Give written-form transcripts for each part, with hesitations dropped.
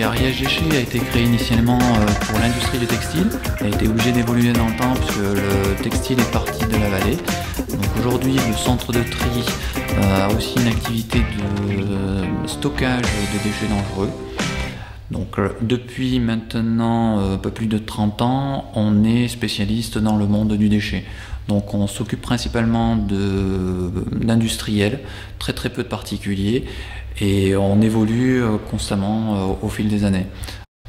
Ariège Déchets a été créé initialement pour l'industrie du textile. Il a été obligé d'évoluer dans le temps puisque le textile est parti de la vallée. Donc aujourd'hui, le centre de tri a aussi une activité de stockage de déchets dangereux. Donc depuis maintenant un peu plus de 30 ans, on est spécialiste dans le monde du déchet. Donc on s'occupe principalement d'industriels, très peu de particuliers, et on évolue constamment au fil des années.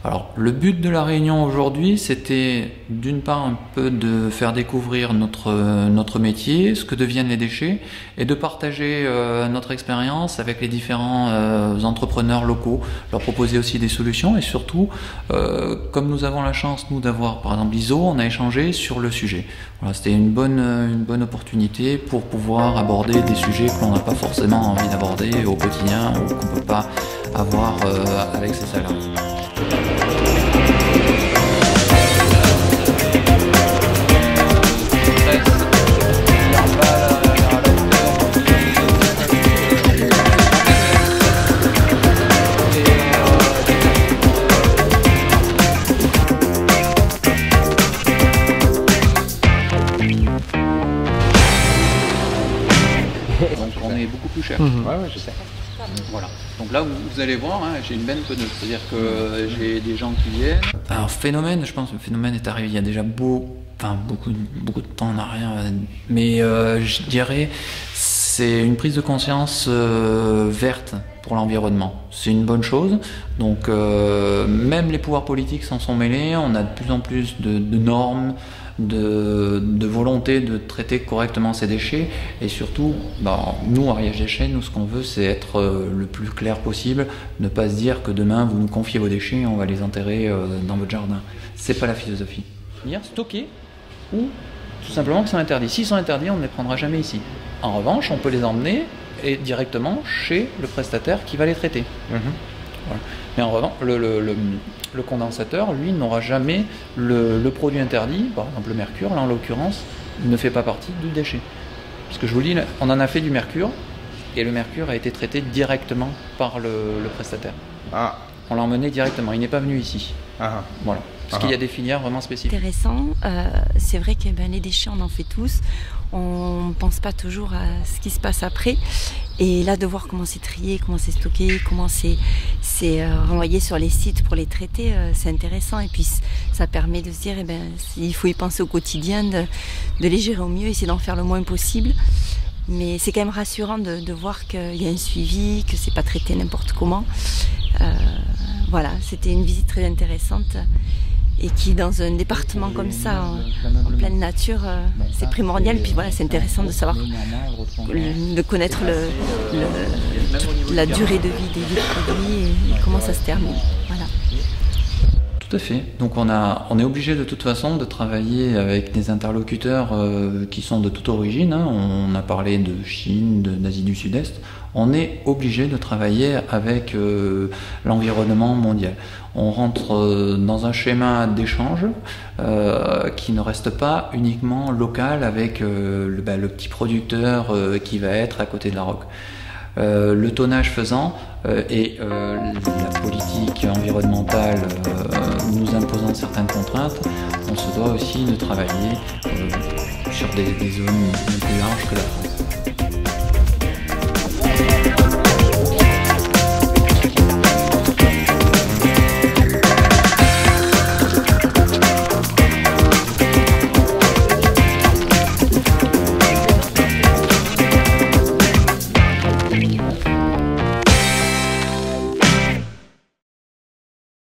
Alors le but de la réunion aujourd'hui, c'était d'une part un peu de faire découvrir notre métier, ce que deviennent les déchets, et de partager notre expérience avec les différents entrepreneurs locaux, leur proposer aussi des solutions, et surtout, comme nous avons la chance nous d'avoir par exemple l'ISO, on a échangé sur le sujet. Voilà, c'était une bonne opportunité pour pouvoir aborder des sujets que l'on n'a pas forcément envie d'aborder au quotidien ou qu'on ne peut pas avoir avec ses salariés. Donc on est beaucoup plus cher. Ouais, je sais. Voilà. Donc là, vous allez voir, hein, j'ai une benne peneuse, c'est-à-dire que j'ai des gens qui viennent. Alors phénomène, je pense que le phénomène est arrivé il y a déjà beaucoup de temps en arrière, mais je dirais c'est une prise de conscience verte pour l'environnement. C'est une bonne chose. Donc même les pouvoirs politiques s'en sont mêlés. On a de plus en plus de normes, de volonté de traiter correctement ces déchets, et surtout nous Ariège Déchets, ce qu'on veut, c'est être le plus clair possible, ne pas se dire que demain vous nous confiez vos déchets et on va les enterrer dans votre jardin. C'est pas la philosophie. Venir stocker ou tout simplement que c'est interdit. S'ils sont interdits, on ne les prendra jamais ici. En revanche, on peut les emmener directement chez le prestataire qui va les traiter. Voilà. Mais en revanche, le condensateur, lui, n'aura jamais le produit interdit. Par exemple, le mercure, là en l'occurrence, ne fait pas partie du déchet. Parce que je vous le dis, on en a fait du mercure, et le mercure a été traité directement par le prestataire. Ah. On l'a emmené directement, il n'est pas venu ici. Ah. Voilà. Parce qu'il y a des filières vraiment spécifiques. Intéressant, c'est vrai que les déchets, on en fait tous. On ne pense pas toujours à ce qui se passe après. Et là, de voir comment c'est trié, comment c'est stocké, comment c'est renvoyé sur les sites pour les traiter, c'est intéressant. Et puis, ça permet de se dire, il faut y penser au quotidien, de les gérer au mieux, essayer d'en faire le moins possible. Mais c'est quand même rassurant de voir qu'il y a un suivi, que c'est pas traité n'importe comment. Voilà, c'était une visite très intéressante. Et qui, dans un département comme ça, en pleine nature, c'est primordial. Puis voilà, c'est intéressant de savoir, de connaître la durée de vie des produits et comment ça se termine. Voilà. Tout à fait. Donc on est obligé de toute façon de travailler avec des interlocuteurs qui sont de toute origine. Hein. On a parlé de Chine, d'Asie du Sud-Est. On est obligé de travailler avec l'environnement mondial. On rentre dans un schéma d'échange qui ne reste pas uniquement local avec le petit producteur qui va être à côté de la roque. Le tonnage faisant et la politique environnementale nous imposant certaines contraintes, on se doit aussi de travailler sur des zones plus larges que la France.